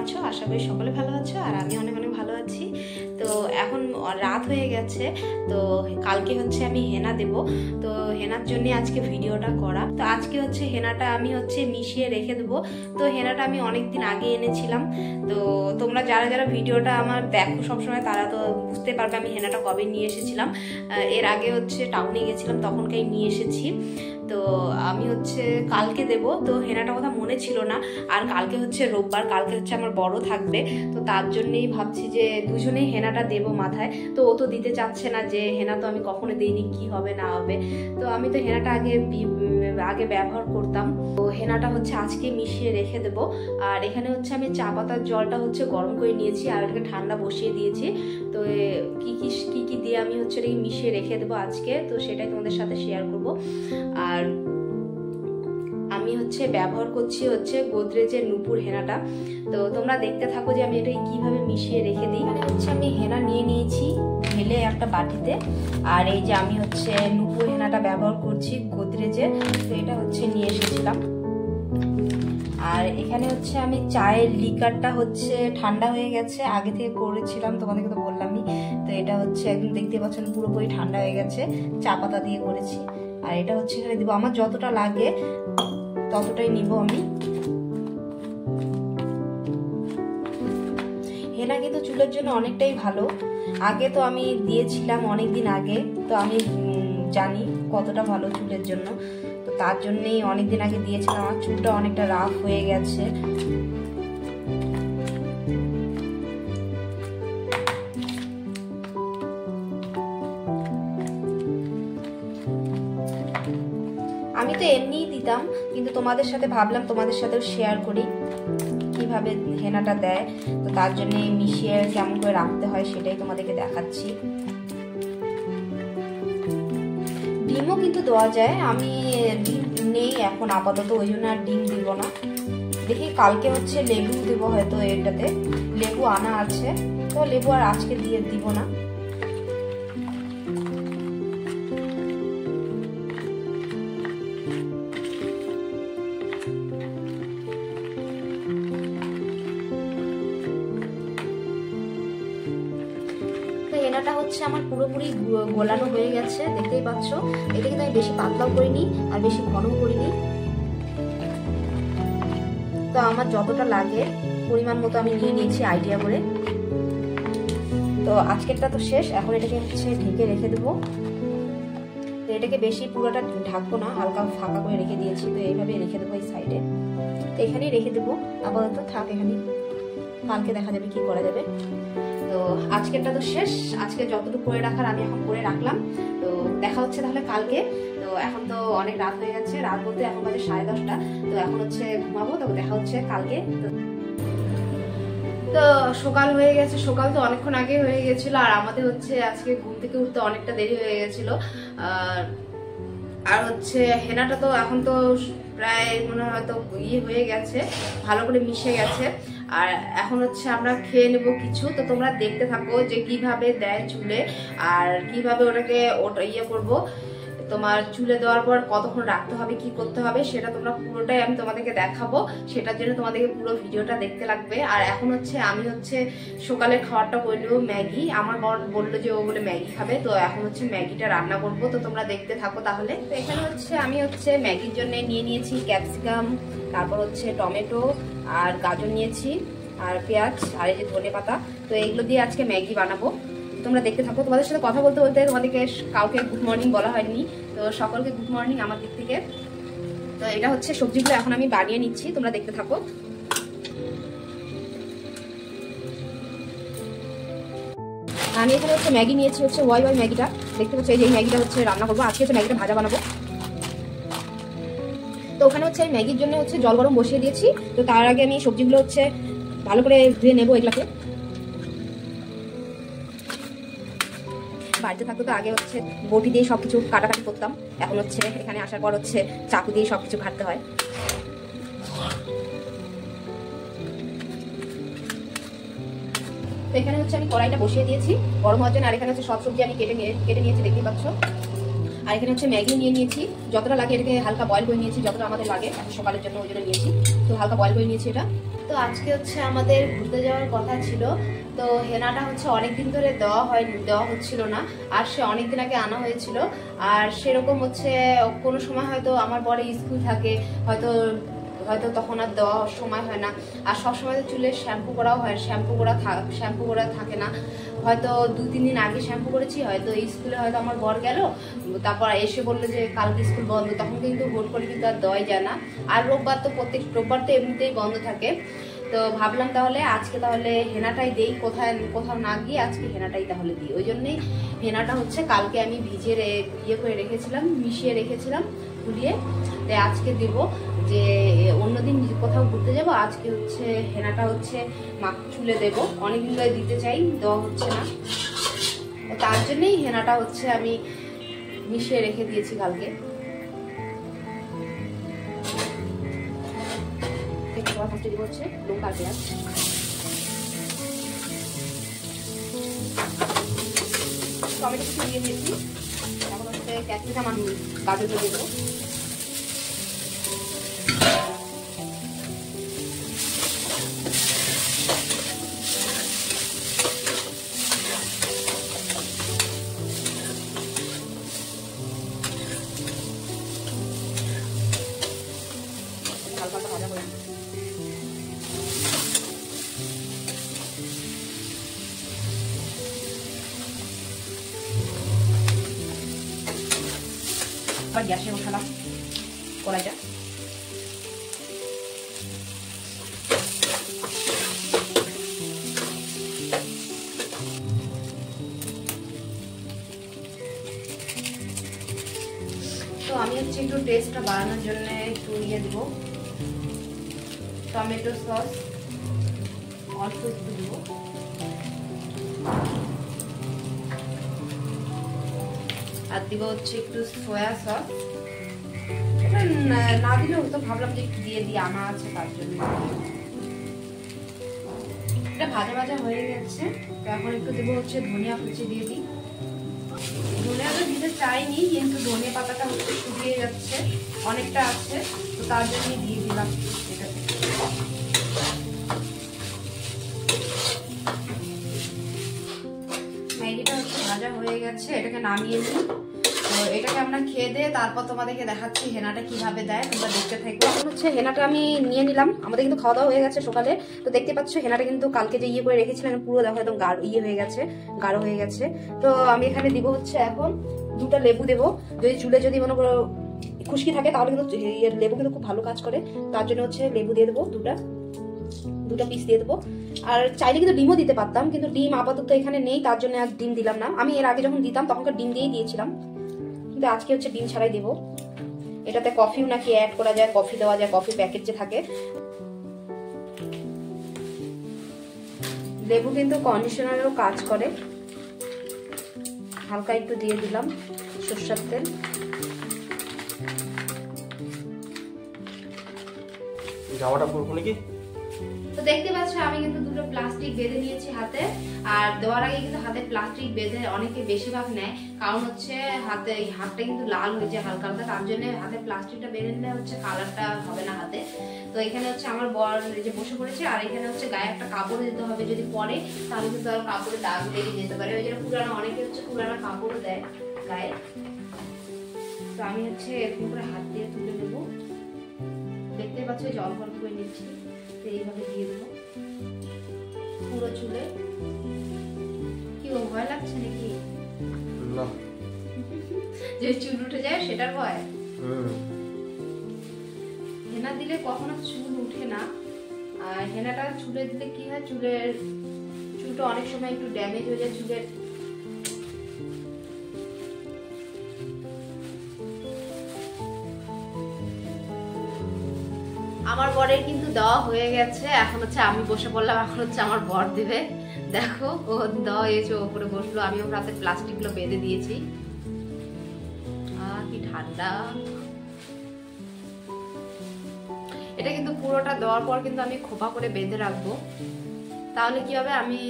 আছো? আশা করি সকলে ভালো আছো, আর আমি অনেক অনেক ভালো আছি। তো এখন রাত হয়ে গেছে, তো কালকে হচ্ছে আমি হেনা দেব। তো হেনার জন্য আজকে ভিডিওটা করা। তো আজকে হচ্ছে হেনাটা আমি হচ্ছে মিশিয়ে রেখে দেবো। তো হেনাটা আমি অনেকদিন আগে এনেছিলাম। তো তোমরা যারা যারা ভিডিওটা আমার দেখো সবসময় তারা তো বুঝতে পারবে আমি হেনাটা কবে নিয়ে এসেছিলাম। এর আগে হচ্ছে টাউনে গেছিলাম, তখনকাই নিয়ে এসেছি। তো আমি হচ্ছে কালকে দেব। তো হেনাটা কথা মনে ছিল না, আর কালকে হচ্ছে রোববার, কালকে হচ্ছে আমার বড় থাকবে। তো তার জন্যই ভাবছি যে দুজনেই হেনাটা দেব মাথায়। তো ও তো দিতে চাচ্ছে না, যে হেনা তো আমি কখনো দিইনি, কি হবে না হবে। তো আমি তো হেনাটা আগে ব্যবহার করতাম। তো হেনাটা হচ্ছে আজকে মিশিয়ে রেখে দেব। আর এখানে হচ্ছে আমি চা পাতার জলটা হচ্ছে গরম করে নিয়েছি, আর এটাকে ঠান্ডা বসিয়ে দিয়েছি। তো কি কি দিয়ে আমি হচ্ছে এটাকে মিশিয়ে রেখে দেবো আজকে, তো সেটাই তোমাদের সাথে শেয়ার করব। আর আমি হচ্ছে ব্যবহার করছি হচ্ছে গোদরেজের নূপুর হেনাটা। তো তোমরা দেখতে থাকো যে আমি এটাকে কিভাবে মিশিয়ে রেখে দিই। মানে হচ্ছে আমি হেনা নিয়ে নিয়েছি ঢেলে একটা বাটিতে, আর এই যে আমি হচ্ছে নূপুর হেনাটা ব্যবহার করছি গোদরেজের। তো এটা হচ্ছে নিয়ে এসেছিলাম। আর এখানে হচ্ছে আমি চায়ের লিকারটা হচ্ছে ঠান্ডা হয়ে গেছে, আগে থেকে করেছিলাম, তোমাদেরকে তো বললামই। তো এটা হচ্ছে একদম দেখতে পাচ্ছেন পুরোপুরি ঠান্ডা হয়ে গেছে, চা পাতা দিয়ে করেছি। আর এটা হচ্ছে এখানে দিব, আমার যতটা লাগে ততটাই নিব আমি। হেনা কিন্তু চুলের জন্য অনেকটাই ভালো। আগে তো আমি দিয়েছিলাম অনেকদিন আগে, তো আমি জানি কতটা ভালো চুলের জন্য। তো তার জন্যই অনেকদিন আগে দিয়েছিলাম। আমার চুলটা অনেকটা রাফ হয়ে গেছে। আমি তো এমনিই দিতাম, কিন্তু তোমাদের সাথে ভাবলাম তোমাদের সাথেও শেয়ার করি কিভাবে হেনাটা দেয়। তো তার জন্য মিশিয়ে কেমন করে রাখতে হয় সেটাই তোমাদেরকে দেখাচ্ছি। ডিমও কিন্তু দেওয়া যায়, আমি ডিম নেই এখন আপাতত, ওই জন্য আর ডিম দিব না। দেখি কালকে হচ্ছে লেবু দেবো হয়তো, এটাতে লেবু আনা আছে, তো লেবু আর আজকে দিয়ে দিব না। হেনাটা হচ্ছে আমার পুরোপুরি গোলানো হয়ে গেছে, দেখতেই পাচ্ছ। এটা কিন্তু আমি বেশি পাতলাও করিনি আর বেশি ঘনও করিনি। তো আমার যতটা লাগে পরিমাণ মতো আমি নিয়ে নিয়েছি আইডিয়া করে। তো আজকেরটা তো শেষ, এখন এটাকে হচ্ছে ঢেকে রেখে দেবো। তো এটাকে বেশি পুরোটা ঢাকবো না, হালকা ফাঁকা করে রেখে দিয়েছি। তো এইভাবে রেখে দেবো এই সাইডে। তো এখানেই রেখে দেবো আপাতত, থাক এখানে, কালকে দেখা যাবে কি করা যাবে। তো আজকেরটা তো শেষ, আজকে যতটুকু করে রাখার আমি এখন করে রাখলাম। তো দেখা হচ্ছে তাহলে কালকে। তো এখন তো অনেক রাত হয়ে গেছে, রাত বলতে এখন বাজে 10:30। তো এখন হচ্ছে ঘুমাবো, তো দেখা হচ্ছে কালকে। তো সকাল হয়ে গেছে, সকাল তো অনেকক্ষণ আগে হয়ে গেছিল, আর আমাদের হচ্ছে আজকে ঘুম থেকে উঠতে অনেকটা দেরি হয়ে গেছিল। আর হচ্ছে হেনাটা তো এখন তো প্রায় মনে হয় হয়তো হয়ে গেছে, ভালো করে মিশে গেছে। আর এখন হচ্ছে আমরা খেয়ে নেবো কিছু। তো তোমরা দেখতে থাকো যে কিভাবে দেয় চুলে, আর কিভাবে ওটা করবো। তোমার চুলে দেওয়ার পর কতক্ষণ রাখতে হবে, কি করতে হবে, সেটা তোমরা পুরোটাই আমি তোমাদেরকে দেখাবো। সেটার জন্য তোমাদেরকে পুরো ভিডিওটা দেখতে লাগবে। আর এখন হচ্ছে আমি হচ্ছে সকালের খাবারটা করলেও ম্যাগি, আমার বর বললো যে ও বলে ম্যাগি খাবে। তো এখন হচ্ছে ম্যাগিটা রান্না করবো, তো তোমরা দেখতে থাকো তাহলে। তো এখানে হচ্ছে আমি হচ্ছে ম্যাগির জন্য নিয়ে নিয়েছি ক্যাপসিকাম, তারপর হচ্ছে টমেটো আর গাজর নিয়েছি, আর পেঁয়াজ, আর এই যে ধনে পাতা। তো এগুলো দিয়ে আজকে ম্যাগি বানাবো, তোমরা দেখতে থাকো। তোমাদের সাথে কথা বলতে বলতে তোমাদেরকে কাউকে গুড মর্নিং বলা হয়নি, তো সকলকে গুড মর্নিং আমার দিক থেকে। তো এটা হচ্ছে সবজিগুলো এখন আমি বানিয়ে নিচ্ছি, তোমরা দেখতে থাকো। আমি এখানে হচ্ছে ম্যাগি নিয়েছি, হচ্ছে ওয়াই ম্যাগিটা, দেখতে পাচ্ছি। এই যে ম্যাগিটা হচ্ছে রান্না করবো আজকে, হচ্ছে ম্যাগিটা ভাজা বানাবো। তো ওখানে হচ্ছে ম্যাগির জন্য হচ্ছে জল গরম বসিয়ে দিয়েছি। তো তার আগে আমি সবজিগুলো হচ্ছে ভালো করে ধুয়ে নেবো এগুলাকে। বাড়িতে থাকতো তো আগে হচ্ছে বটি দিয়ে সবকিছু কাটাকাটি করতাম, এখন হচ্ছে এখানে আসার পর হচ্ছে চাকু দিয়ে সবকিছু কাটতে হয়। তো এখানে হচ্ছে আমি কড়াইটা বসিয়ে দিয়েছি গরম হওয়ার জন্য, আর এখানে হচ্ছে সব সবজি আমি কেটে নিয়েছি, দেখতেই পাচ্ছ। আর এখানে হচ্ছে ম্যাগি নিয়ে নিয়েছি, যতটা লাগে এটাকে হালকা বয়েল করে নিয়েছি, যতটা আমাদের লাগে সকালের জন্য ওই জন্য নিয়েছি, তো হালকা বয়েল করে নিয়েছি এটা। তো আজকে হচ্ছে আমাদের ঘুরতে যাওয়ার কথা ছিল, তো হেনাটা হচ্ছে অনেকদিন ধরে দেওয়া হচ্ছিল না, আর সে অনেকদিন আগে আনা হয়েছিল। আর সেরকম হচ্ছে কোনো সময় হয়তো আমার বড় স্কুল থাকে, হয়তো তখন আর দেওয়ার সময় হয় না। আর সবসময় তো চুলে শ্যাম্পু করাও হয়, শ্যাম্পু করা থাকে না। হয়তো 2-3 দিন আগে শ্যাম্পু করেছি, হয়তো স্কুলে হয়তো আমার বর গেল, তারপর এসে বললো যে কালকে স্কুল বন্ধ, তখন কিন্তু হুট করে কিন্তু আর দেওয়াই যায় না। আর রোববার তো রোববার তো এমনিতেই বন্ধ থাকে। তো ভাবলাম তাহলে আজকে তাহলে হেনাটাই দেই, কোথাও না গিয়ে আজকে হেনাটাই তাহলে দিই। ওই জন্যই হেনাটা হচ্ছে কালকে আমি করে রেখেছিলাম, মিশিয়ে রেখেছিলাম গুলিয়ে, তাই আজকে দিব। যে অন্যদিন কোথাও ঘুরতে যাব, আজকে হচ্ছে হেনাটা হচ্ছে চুলে দেবো, অনেকদিন ধরে দিতে চাই, দেওয়া হচ্ছে না, তার জন্যই হেনাটা হচ্ছে আমি মিশিয়ে রেখে দিয়েছি কালকে। হচ্ছে লঙ্কা পেঁয়াজ, টমেটো কিছু দিয়ে দিয়েছি, এখন হচ্ছে ক্যাপসিকাম আর গাজর দিয়ে দেবো। হালকা ভাজা করে গ্যাসে বসালাম কড়াইটা। তো আমি হচ্ছে একটু টেস্টটা বাড়ানোর জন্য একটু দেবো টমেটো সস, অল্প একটু দেবো, আর দিব হচ্ছে একটু সয়া সস। এটা না দিলে হয়তো ভাবলাম যে একটু দিয়ে দিই, আনা আছে তার জন্য। এটা ভাজা ভাজা হয়ে গেছে, তো এখন একটু দেবো হচ্ছে ধনিয়া কুচি দিয়ে দিই। ধনিয়াটা দিতে চাইনি, কিন্তু ধনিয়া পাতাটা হচ্ছে শুকিয়ে যাচ্ছে, অনেকটা আছে, তো তার জন্যই দিয়ে দিলাম এটাতে। ম্যাগিটা হচ্ছে ভাজা হয়ে গেছে, এটাকে নামিয়ে নিই। তো এটাকে আমরা খেয়ে দিয়ে তারপর তোমাদেরকে দেখাচ্ছি হেনাটা কিভাবে দেয়, তোমরা দেখতে থাকো। এখন হচ্ছে হেনাটা আমি নিয়ে নিলাম, আমাদের কিন্তু খাওয়া দাওয়া হয়ে গেছে সকালে। তো দেখতে পাচ্ছ হেনাটা কিন্তু কালকে যে করে রেখেছিলাম পুরো দেখো একদম হয়ে গেছে, গাঢ় হয়ে গেছে। তো আমি এখানে দিব হচ্ছে এখন 2টা লেবু দেবো। যদি মনে করো খুশকি থাকে তাহলে কিন্তু লেবু কিন্তু খুব ভালো কাজ করে, তার জন্য হচ্ছে লেবু দিয়ে দেবো 2টা পিস দিয়ে দেবো। আর চাইলে কিন্তু ডিমও দিতে পারতাম, কিন্তু ডিম আপাতত এখানে নেই, তার জন্য আর ডিম দিলাম না। আমি এর আগে যখন দিতাম তখনকার ডিম দিয়েই দিয়েছিলাম, কিন্তু আজকে হচ্ছে ডিম ছাড়াই দেবো। এটাতে কফিও নাকি অ্যাড করা যায়, কফি দেওয়া যায়, কফি প্যাকেট যে থাকে। লেবু কিন্তু কন্ডিশনারেরও কাজ করে। হালকা একটু দিয়ে দিলাম সরষের তেল। জামাটা পরবো নাকি? তো দেখতে পাচ্ছ আমি কিন্তু 2টো প্লাস্টিক বেঁধে নিয়েছি হাতে। আর দেওয়ার আগে কিন্তু হাতে প্লাস্টিক বেঁধে অনেকে বেশিরভাগ নেয়, কারণ হচ্ছে হাতটা কিন্তু লাল হয়ে যায় হালকা হালকা, তার জন্য হাতে প্লাস্টিকটা বেঁধে নিলে হচ্ছে কালারটা হবে না হাতে। তো এখানে হচ্ছে আমার বর যে বসে পড়েছে, আর এখানে হচ্ছে গায়ে একটা কাপড় দিতে হবে, যদি পরে তাহলে কিন্তু আর কাপড়ে দাগ লেগে যেতে পারে। ওই জন্য অনেকে হচ্ছে পুরানো কাপড় দেয় গায়ে। তো আমি হচ্ছে এরকম করে হাত দিয়ে তুলে নেবো, দেখতে পাচ্ছ যে অল্প অল্প করে নিচ্ছি, এইভাবে দিয়ে দেবো পুরো চুলে। কি ভয় লাগছে নাকি? না, যে চুল উঠে যায় সেটার ভয়? হেনা দিলে কখনো চুল উঠে না, আর হেনাটা চুলে দিলে কি হয়, চুলটা অনেক সময় একটু ড্যামেজ হয়ে যায় চুলের। আমার বরের কিন্তু দেওয়া হয়ে গেছে, এখন হচ্ছে আমি বসে পড়লাম, এখন হচ্ছে আমার বর দিবে। দেখো ও দেওয়া হয়েছে, ওপরে বসলো, আমি ওর হাতে প্লাস্টিক গুলো বেঁধে দিয়েছি। কি ঠান্ডা। এটা কিন্তু পুরোটা দেওয়ার পর কিন্তু আমি খোপা করে বেঁধে রাখবো, তাহলে কি হবে, আমি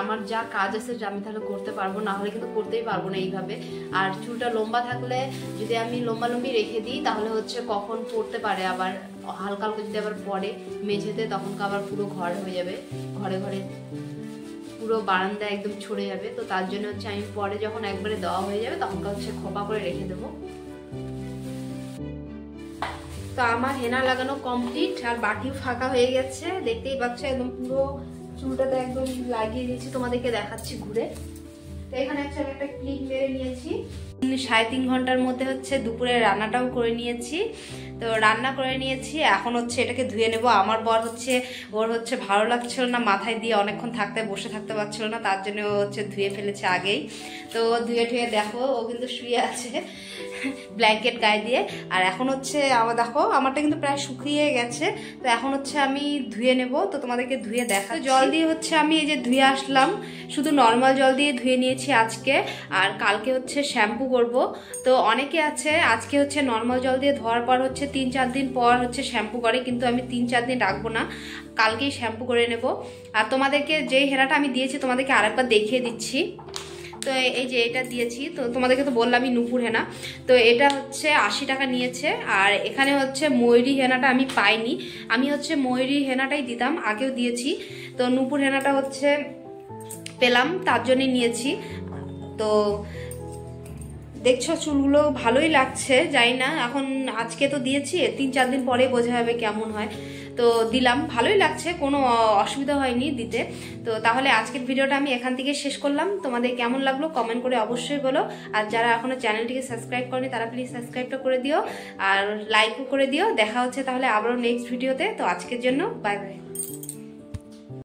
আমার যা কাজ আছে আমি তাহলে করতে পারবো, না হলে কিন্তু করতেই পারবো না এইভাবে। আর চুলটা লম্বা থাকলে যদি আমি লম্বি রেখে দিই তাহলে হচ্ছে কখন পড়তে পারে, আবার হালকা হালকা যদি আবার পড়ে মেঝেতে তখন আবার পুরো ঘর হয়ে যাবে, ঘরে ঘরে পুরো বারান্দা একদম ছড়ে যাবে। তো তার জন্য হচ্ছে আমি পরে যখন একবারে দেওয়া হয়ে যাবে তখন হচ্ছে খোপা করে রেখে দেবো। তো আমার হেনা লাগানো কমপ্লিট, আর বাটিও ফাঁকা হয়ে গেছে, দেখতেই পাচ্ছ একদম পুরো চুলটাতে একদম লাগিয়ে দিয়েছি, তোমাদেরকে দেখাচ্ছি ঘুরে। তো এখানে হচ্ছে আমি একটা ক্লিপ মেরে নিয়েছি। 3.5 ঘন্টার মধ্যে হচ্ছে দুপুরে রান্নাটাও করে নিয়েছি। তো রান্না করে নিয়েছি, এখন হচ্ছে এটাকে ধুয়ে নেব। আমার বর হচ্ছে ওর হচ্ছে ভালো লাগছিল না, মাথায় দিয়ে অনেকক্ষণ বসে থাকতে পারছিল না, তার জন্য ও হচ্ছে ধুয়ে ফেলেছে আগেই। তো ধুয়ে ঠুয়ে দেখো ও কিন্তু শুয়ে আছে ব্ল্যাঙ্কেট গায়ে দিয়ে। আর এখন হচ্ছে আমার দেখো আমারটা কিন্তু প্রায় শুকিয়ে গেছে। তো এখন হচ্ছে আমি ধুয়ে নেব, তো তোমাদেরকে ধুয়ে দেখা। জল দিয়ে হচ্ছে আমি এই যে ধুয়ে আসলাম, শুধু নর্মাল জল দিয়ে ধুয়ে নিয়েছি আজকে, আর কালকে হচ্ছে শ্যাম্পু করব। তো অনেকে আছে আজকে হচ্ছে নর্মাল জল দিয়ে ধোয়ার পর হচ্ছে 3-4 দিন পর হচ্ছে শ্যাম্পু করে, কিন্তু আমি 3-4 দিন রাখবো না, কালকেই শ্যাম্পু করে নেব। আর তোমাদেরকে যেই হেনাটা আমি দিয়েছি তোমাদেরকে আরেকবার দেখিয়ে দিচ্ছি। তো এই যে এটা দিয়েছি, তো তোমাদেরকে তো বললামই নূপুর হেনা। তো এটা হচ্ছে 80 টাকা নিয়েছে। আর এখানে হচ্ছে ময়ূরী হেনাটা আমি পাইনি, আমি হচ্ছে ময়ূরী হেনাটাই দিতাম, আগেও দিয়েছি। তো নূপুর হেনাটা হচ্ছে পেলাম, তার জন্যই নিয়েছি। তো দেখছো চুলগুলো ভালোই লাগছে, জানি না এখন আজকে তো দিয়েছি, 3-4 দিন পরে বোঝা যাবে কেমন হয়। তো দিলাম, ভালোই লাগছে, কোনো অসুবিধা হয়নি দিতে। তো তাহলে আজকের ভিডিওটা আমি এখান থেকে শেষ করলাম। তোমাদের কেমন লাগলো কমেন্ট করে অবশ্যই বলো। আর যারা এখনো চ্যানেলটিকে সাবস্ক্রাইব করেনি তারা প্লিজ সাবস্ক্রাইবটা করে দিও, আর লাইকও করে দিও। দেখা হচ্ছে তাহলে আবারও নেক্সট ভিডিওতে। তো আজকের জন্য বাই বাই।